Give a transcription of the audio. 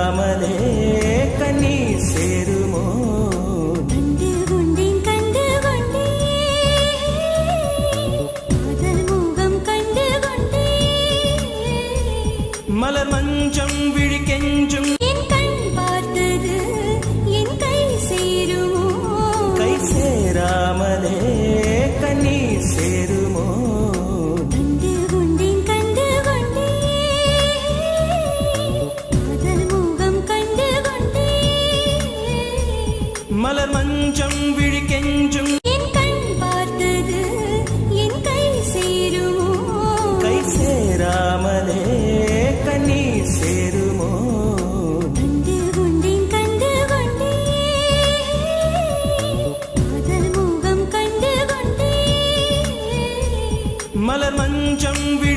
சேராமலே கண்ணி சேருமோ கண்டு கொண்டேன் காதல் மோகம் கண்டு கொண்டேன் மலர் மஞ்சம் விழி கெஞ்சும் என் கண் பார்த்தது என் கை சேருமோ கை சேராமலே கண்ணி சேருமோ கண்டு கொண்டேன் காதல் மோகம் கண்டு கொண்டேன் மலர் மஞ்சம் விழி கெஞ்சும் என் கண் பார்த்தது என் கை சேருமோ கை சேராமலே கண்ணி சேருமோ கண்டு கொண்டேன் காதல் மோகம் கண்டு கொண்டேன் மலர் மஞ்சம் விழி